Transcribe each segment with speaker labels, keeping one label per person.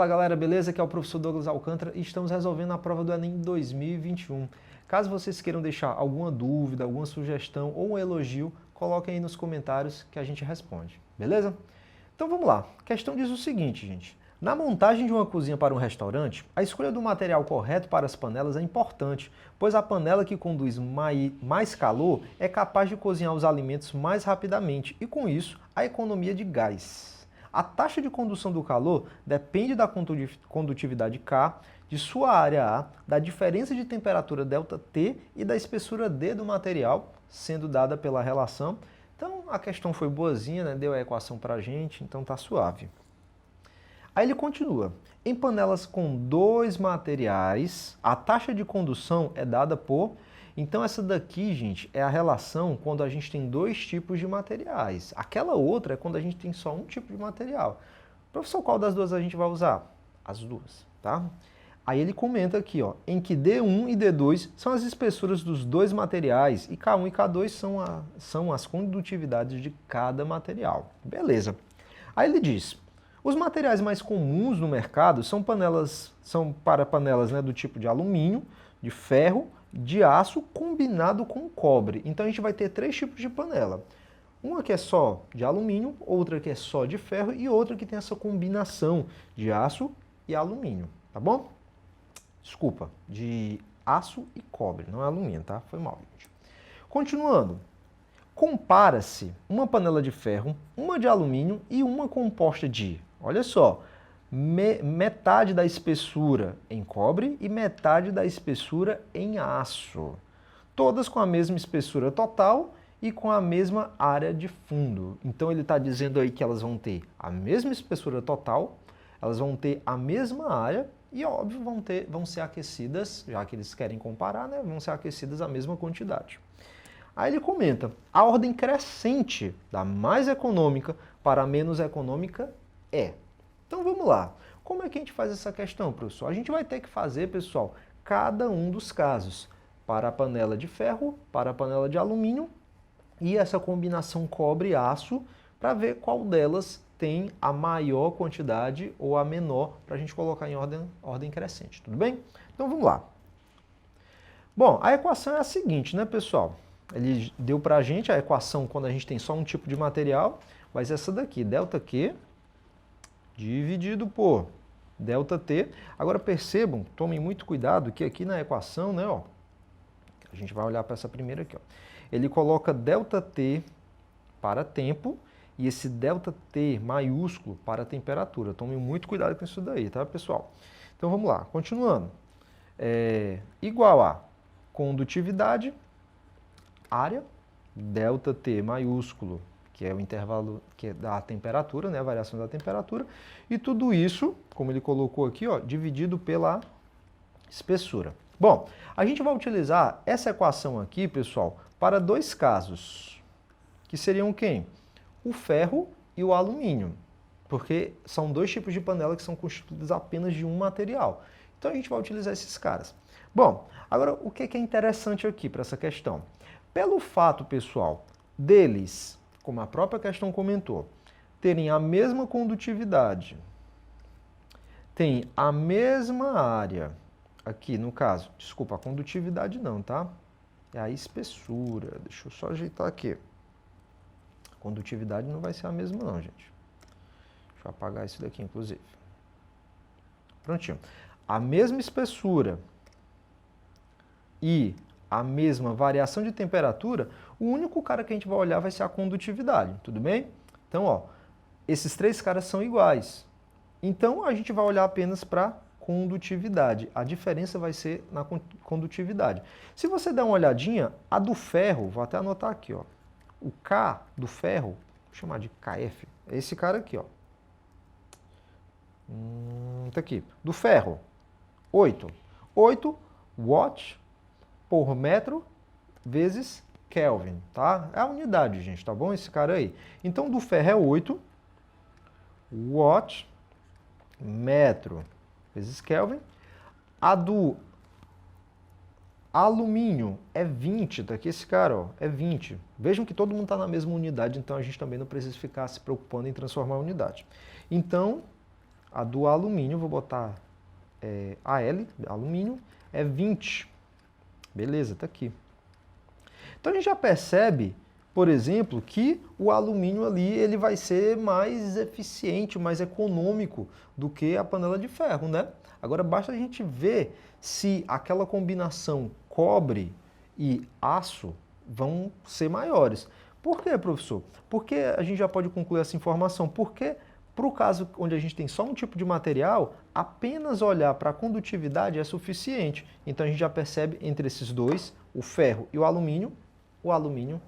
Speaker 1: Fala galera, beleza? Aqui é o professor Douglas Alcântara e estamos resolvendo a prova do Enem 2021. Caso vocês queiram deixar alguma dúvida, alguma sugestão ou um elogio, coloquem aí nos comentários que a gente responde, beleza? Então vamos lá. A questão diz o seguinte, gente. Na montagem de uma cozinha para um restaurante, a escolha do material correto para as panelas é importante, pois a panela que conduz mais calor é capaz de cozinhar os alimentos mais rapidamente e, com isso, a economia de gás. A taxa de condução do calor depende da condutividade K, de sua área A, da diferença de temperatura ΔT e da espessura D do material, sendo dada pela relação. Então a questão foi boazinha, né? Deu a equação para a gente, então tá suave. Aí ele continua. Em panelas com dois materiais, a taxa de condução é dada por... Então essa daqui, gente, é a relação quando a gente tem dois tipos de materiais. Aquela outra é quando a gente tem só um tipo de material. Professor, qual das duas a gente vai usar? As duas, tá? Aí ele comenta aqui, ó, em que D1 e D2 são as espessuras dos dois materiais e K1 e K2 são as condutividades de cada material. Beleza. Aí ele diz... Os materiais mais comuns no mercado são para panelas, né, do tipo de alumínio, de ferro, de aço combinado com cobre. Então a gente vai ter três tipos de panela. Uma que é só de alumínio, outra que é só de ferro e outra que tem essa combinação de aço e alumínio, tá bom? Desculpa, de aço e cobre, não é alumínio, tá? Foi mal, gente. Continuando. Compara-se uma panela de ferro, uma de alumínio e uma composta de, olha só, metade da espessura em cobre e metade da espessura em aço. Todas com a mesma espessura total e com a mesma área de fundo. Então ele está dizendo aí que elas vão ter a mesma espessura total, elas vão ter a mesma área e, óbvio, vão ser aquecidas, já que eles querem comparar, né, vão ser aquecidas a mesma quantidade. Aí ele comenta, a ordem crescente da mais econômica para a menos econômica é. Então vamos lá. Como é que a gente faz essa questão, professor? A gente vai ter que fazer, pessoal, cada um dos casos. Para a panela de ferro, para a panela de alumínio e essa combinação cobre-aço para ver qual delas tem a maior quantidade ou a menor para a gente colocar em ordem crescente, tudo bem? Então vamos lá. Bom, a equação é a seguinte, né, pessoal? Ele deu para a gente a equação quando a gente tem só um tipo de material, vai ser essa daqui, ΔQ dividido por ΔT. Agora percebam, tomem muito cuidado que aqui na equação, né, ó, a gente vai olhar para essa primeira aqui, ó, ele coloca ΔT para tempo e esse ΔT maiúsculo para temperatura. Tomem muito cuidado com isso daí, tá, pessoal? Então vamos lá, continuando. Igual a condutividade, área, ΔT maiúsculo, que é o intervalo que é da temperatura, né, a variação da temperatura, e tudo isso, como ele colocou aqui, ó, dividido pela espessura. Bom, a gente vai utilizar essa equação aqui, pessoal, para dois casos, que seriam quem? O ferro e o alumínio, porque são dois tipos de panela que são constituídos apenas de um material. Então a gente vai utilizar esses caras. Bom, agora o que é interessante aqui para essa questão? Pelo fato, pessoal, deles, como a própria questão comentou, terem a mesma condutividade, tem a mesma área, aqui no caso, desculpa, a condutividade não, tá? É a espessura, deixa eu só ajeitar aqui. A condutividade não vai ser a mesma não, gente. Deixa eu apagar isso daqui, inclusive. Prontinho. A mesma espessura e a mesma variação de temperatura, o único cara que a gente vai olhar vai ser a condutividade, tudo bem? Então, ó, esses três caras são iguais. Então, a gente vai olhar apenas para condutividade. A diferença vai ser na condutividade. Se você der uma olhadinha, a do ferro, vou até anotar aqui, ó, o K do ferro, vou chamar de KF, é esse cara aqui, ó. Tá aqui. Do ferro, 8. 8 watts por metro vezes Kelvin, tá? É a unidade, gente, tá bom? Esse cara aí. Então, do ferro é 8 watt metro vezes Kelvin. A do alumínio é 20, tá aqui esse cara, ó, é 20. Vejam que todo mundo está na mesma unidade, então a gente também não precisa ficar se preocupando em transformar a unidade. Então, A do alumínio, vou botar AL, alumínio, é 20. Beleza, tá aqui. Então a gente já percebe, por exemplo, que o alumínio ali ele vai ser mais eficiente, mais econômico do que a panela de ferro, né? Agora basta a gente ver se aquela combinação cobre e aço vão ser maiores. Por quê, professor? Porque a gente já pode concluir essa informação? Porque para o caso onde a gente tem só um tipo de material, apenas olhar para a condutividade é suficiente. Então a gente já percebe entre esses dois, o ferro e o alumínio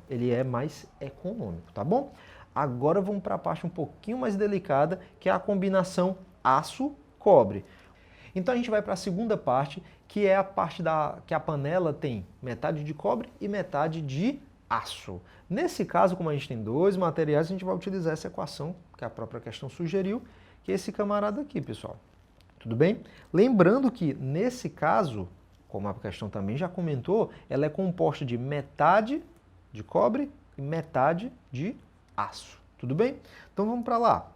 Speaker 1: ele é mais econômico, tá bom? Agora vamos para a parte um pouquinho mais delicada, que é a combinação aço-cobre. Então a gente vai para a segunda parte, que é a parte que a panela tem metade de cobre e metade de aço. Nesse caso, como a gente tem dois materiais, a gente vai utilizar essa equação, que a própria questão sugeriu, que é esse camarada aqui, pessoal. Tudo bem? Lembrando que, nesse caso, como a questão também já comentou, ela é composta de metade de cobre e metade de aço. Tudo bem? Então vamos para lá.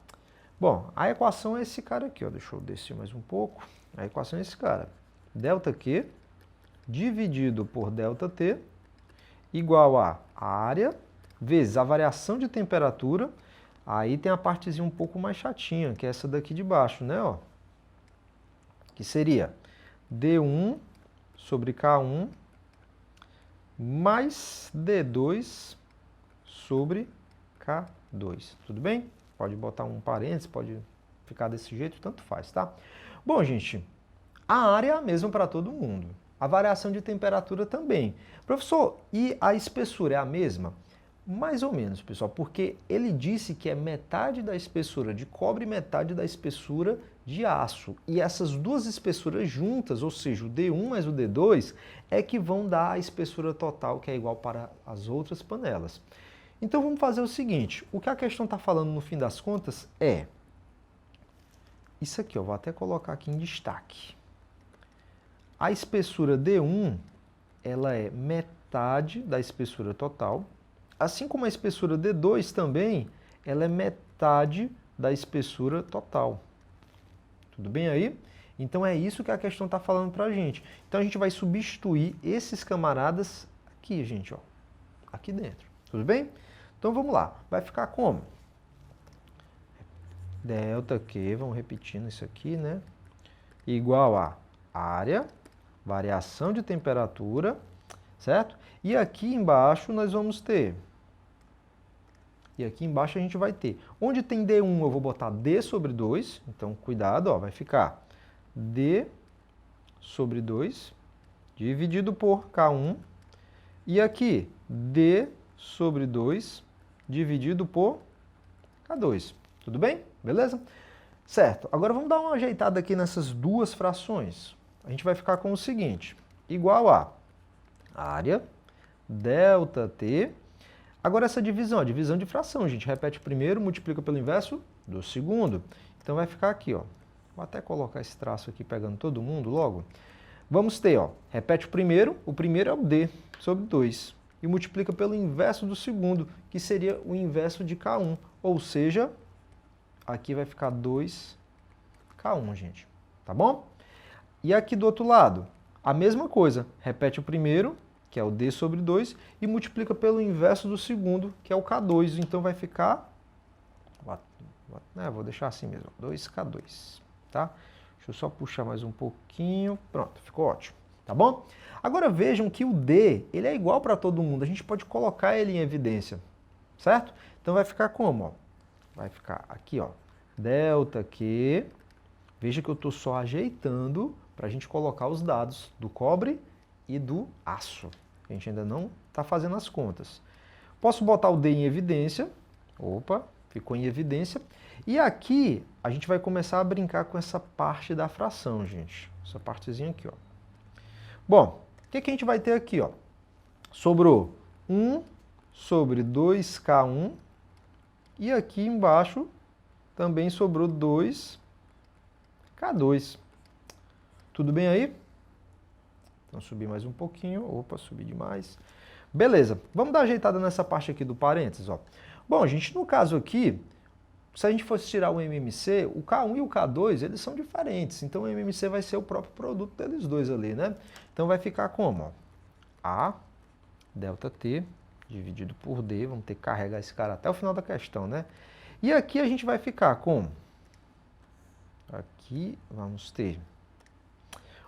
Speaker 1: Bom, a equação é esse cara aqui, ó. Deixa eu descer mais um pouco. A equação é esse cara. ΔQ dividido por ΔT igual a área vezes a variação de temperatura. Aí tem a partezinha um pouco mais chatinha, que é essa daqui de baixo, né? Ó, que seria D1 sobre K1 mais D2 sobre K2. Tudo bem? Pode botar um parênteses, pode ficar desse jeito, tanto faz, tá? Bom, gente, a área é a mesma para todo mundo. A variação de temperatura também. Professor, e a espessura é a mesma? Mais ou menos, pessoal, porque ele disse que é metade da espessura de cobre e metade da espessura de aço. E essas duas espessuras juntas, ou seja, o D1 mais o D2, é que vão dar a espessura total, que é igual para as outras panelas. Então vamos fazer o seguinte, o que a questão está falando no fim das contas é isso aqui, eu vou até colocar aqui em destaque. A espessura D1, ela é metade da espessura total, assim como a espessura D2 também, ela é metade da espessura total. Tudo bem aí? Então é isso que a questão está falando para a gente. Então a gente vai substituir esses camaradas aqui, gente, ó, aqui dentro. Tudo bem? Então vamos lá. Vai ficar como? ΔQ, vamos repetindo isso aqui, né? Igual a área, variação de temperatura, certo? E aqui embaixo nós vamos ter... E aqui embaixo a gente vai ter... Onde tem D1 eu vou botar D sobre 2. Então, cuidado, ó, vai ficar D sobre 2 dividido por K1. E aqui, D sobre 2 dividido por K2. Tudo bem? Beleza? Certo. Agora vamos dar uma ajeitada aqui nessas duas frações. A gente vai ficar com o seguinte. Igual a área, ΔT. Agora essa divisão, a divisão de fração, a gente repete o primeiro, multiplica pelo inverso do segundo. Então vai ficar aqui, ó. Vou até colocar esse traço aqui pegando todo mundo logo. Vamos ter, ó, repete o primeiro é o D sobre 2. E multiplica pelo inverso do segundo, que seria o inverso de K1. Ou seja, aqui vai ficar 2K1, gente. Tá bom? E aqui do outro lado, a mesma coisa. Repete o primeiro, que é o D sobre 2, e multiplica pelo inverso do segundo, que é o K2. Então vai ficar... vou deixar assim mesmo, 2K2. Tá? Deixa eu só puxar mais um pouquinho. Pronto, ficou ótimo. Tá bom? Agora vejam que o D, ele é igual para todo mundo. A gente pode colocar ele em evidência. Certo? Então vai ficar como? Ó? Vai ficar aqui, ó. ΔQ. Veja que eu estou só ajeitando para a gente colocar os dados do cobre e do aço. A gente ainda não está fazendo as contas. Posso botar o D em evidência. Opa, ficou em evidência. E aqui a gente vai começar a brincar com essa parte da fração, gente. Essa partezinha aqui, ó. Bom, o que a gente vai ter aqui, ó? Sobrou 1 sobre 2K1. E aqui embaixo também sobrou 2K2. Tudo bem aí? Então, subir mais um pouquinho. Opa, subi demais. Beleza, vamos dar uma ajeitada nessa parte aqui do parênteses, ó. Bom, gente, no caso aqui, se a gente fosse tirar o MMC, o K1 e o K2, eles são diferentes. Então, o MMC vai ser o próprio produto deles dois ali, né? Então, vai ficar como? Ó, A ΔT dividido por D. Vamos ter que carregar esse cara até o final da questão, né? E aqui a gente vai ficar com... Aqui vamos ter...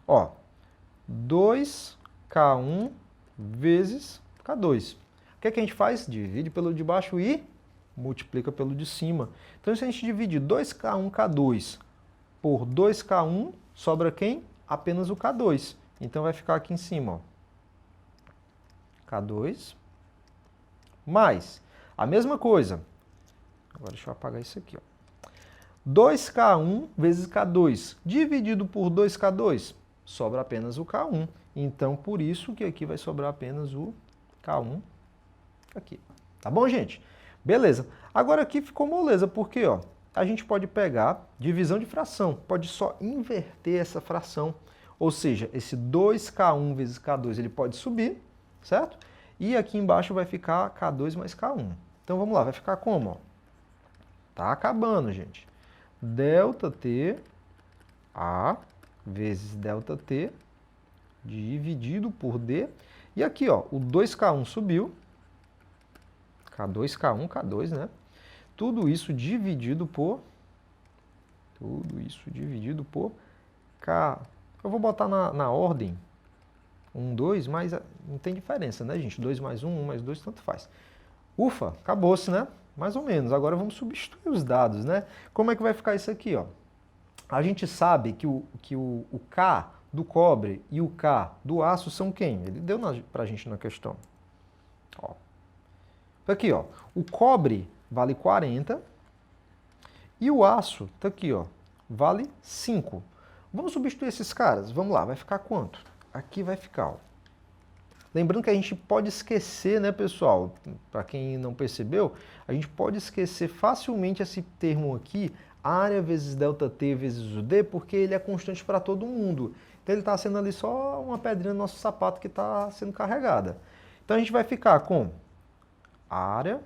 Speaker 1: Ó, 2K1 vezes K2. O que é que a gente faz? Divide pelo de baixo e multiplica pelo de cima. Então, se a gente dividir 2K1, K2 por 2K1, sobra quem? Apenas o K2. Então, vai ficar aqui em cima, ó. K2 mais a mesma coisa. Agora, deixa eu apagar isso aqui, ó. 2K1 vezes K2 dividido por 2K2, sobra apenas o K1. Então, por isso que aqui vai sobrar apenas o K1 aqui. Tá bom, gente? Beleza. Agora aqui ficou moleza, porque ó, a gente pode pegar divisão de fração, pode só inverter essa fração. Ou seja, esse 2K1 vezes K2 ele pode subir, certo? E aqui embaixo vai ficar K2 mais K1. Então vamos lá, vai ficar como? Ó? Tá acabando, gente. ΔT A vezes ΔT dividido por D. E aqui, ó, o 2K1 subiu. K2, K1, K2, né? Tudo isso dividido por K. Eu vou botar na ordem 1, 2, mas não tem diferença, né, gente? 2 mais 1, 1 mais 2, tanto faz. Ufa, acabou-se, né? Mais ou menos. Agora vamos substituir os dados, né? Como é que vai ficar isso aqui, ó? A gente sabe que o K do cobre e o K do aço são quem? Ele deu pra gente na questão. Ó. Aqui, ó. O cobre vale 40 e o aço, tá aqui, ó, vale 5. Vamos substituir esses caras? Vamos lá, vai ficar quanto? Aqui vai ficar, ó. Lembrando que a gente pode esquecer, né, pessoal? Para quem não percebeu, a gente pode esquecer facilmente esse termo aqui, área vezes ΔT vezes o D, porque ele é constante para todo mundo. Então ele está sendo ali só uma pedrinha no nosso sapato que está sendo carregada. Então a gente vai ficar com área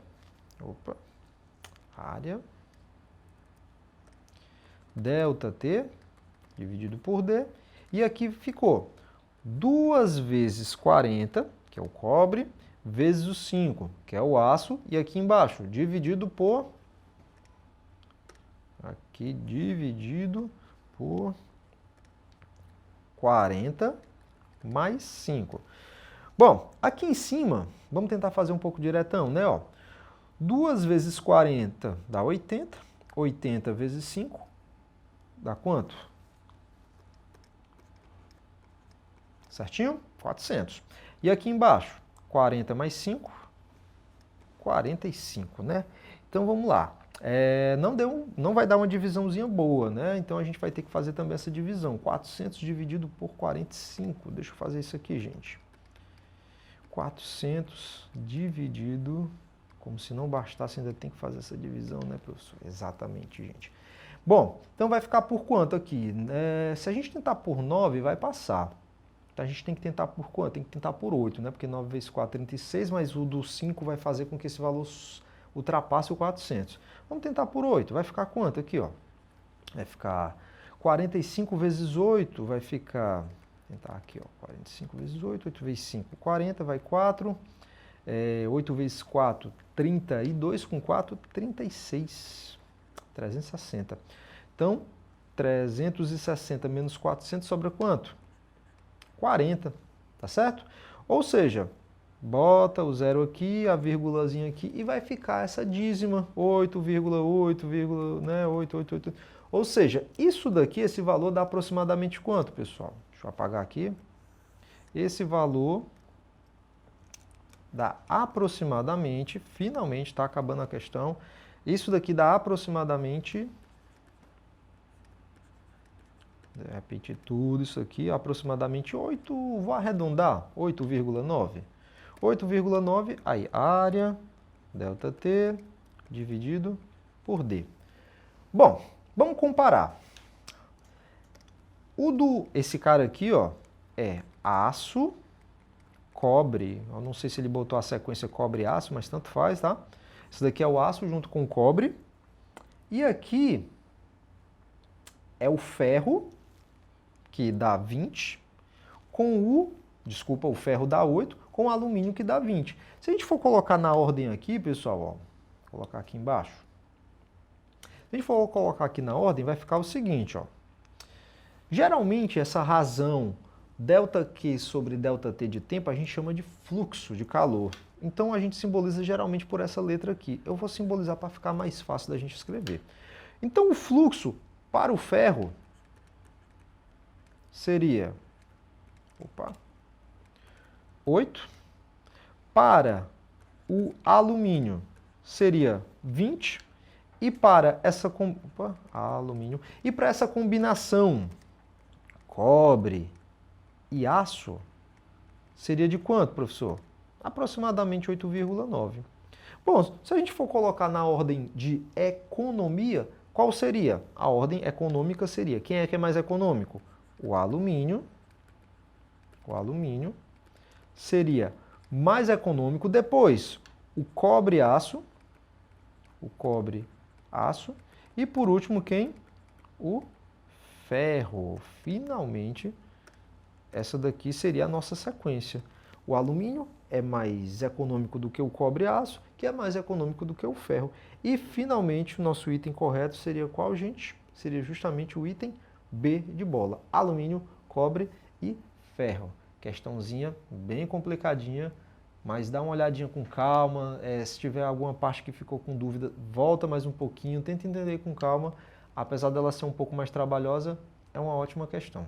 Speaker 1: ΔT dividido por D, e aqui ficou 2 vezes 40, que é o cobre, vezes o 5, que é o aço, e aqui embaixo, dividido por 40 mais 5. Bom, aqui em cima, vamos tentar fazer um pouco diretão, né? Ó, 2 vezes 40 dá 80, 80 vezes 5 dá quanto? Certinho? 400. E aqui embaixo, 40 mais 5, 45, né? Então vamos lá. Não vai dar uma divisãozinha boa, né? Então a gente vai ter que fazer também essa divisão. 400 dividido por 45. Deixa eu fazer isso aqui, gente. 400 dividido... Como se não bastasse, ainda tem que fazer essa divisão, né, professor? Exatamente, gente. Bom, então vai ficar por quanto aqui? Se a gente tentar por 9, vai passar. Então a gente tem que tentar por quanto? Tem que tentar por 8, né? Porque 9 vezes 4 é 36, mas o do 5 vai fazer com que esse valor ultrapasse o 400. Vamos tentar por 8. Vai ficar quanto aqui, ó? Vai ficar 45 vezes 8, vai ficar... Vou tentar aqui, ó. 45 vezes 8, 8 vezes 5, 40, vai 4. 8 vezes 4, 32, com 4, 36. 360. Então, 360 menos 400 sobra quanto? 40, tá certo? Ou seja, bota o zero aqui, a vírgulazinha aqui, e vai ficar essa dízima, 8,8, né, 888. Ou seja, isso daqui, esse valor dá aproximadamente quanto, pessoal? Deixa eu apagar aqui. Esse valor dá aproximadamente, finalmente está acabando a questão, isso daqui dá aproximadamente, repetir tudo isso aqui, aproximadamente 8, vou arredondar, 8,9. 8,9, aí área, ΔT, dividido por D. Bom, vamos comparar. Esse cara aqui, ó, é aço, cobre, eu não sei se ele botou a sequência cobre e aço, mas tanto faz, tá? Esse daqui é o aço junto com o cobre, E aqui é o ferro, que dá 20, o ferro dá 8, com o alumínio que dá 20. Se a gente for colocar na ordem aqui, pessoal, ó, vou colocar aqui embaixo. Se a gente for colocar aqui na ordem, vai ficar o seguinte, ó. Geralmente, essa razão ΔQ sobre ΔT de tempo, a gente chama de fluxo de calor. Então, a gente simboliza geralmente por essa letra aqui. Eu vou simbolizar para ficar mais fácil da gente escrever. Então, o fluxo para o ferro seria 8. Para o alumínio seria 20. E para essa alumínio, e para essa combinação cobre e aço, seria de quanto, professor? Aproximadamente 8,9. Bom, se a gente for colocar na ordem de economia, qual seria? A ordem econômica seria, quem é que é mais econômico? O alumínio seria mais econômico, depois o cobre-aço, e por último quem? O ferro. Finalmente, essa daqui seria a nossa sequência. O alumínio é mais econômico do que o cobre-aço, que é mais econômico do que o ferro. E finalmente o nosso item correto seria qual, gente? Seria justamente o item B de bola. Alumínio, cobre e ferro. Questãozinha bem complicadinha, mas dá uma olhadinha com calma. Se tiver alguma parte que ficou com dúvida, volta mais um pouquinho, tenta entender com calma. Apesar dela ser um pouco mais trabalhosa, é uma ótima questão.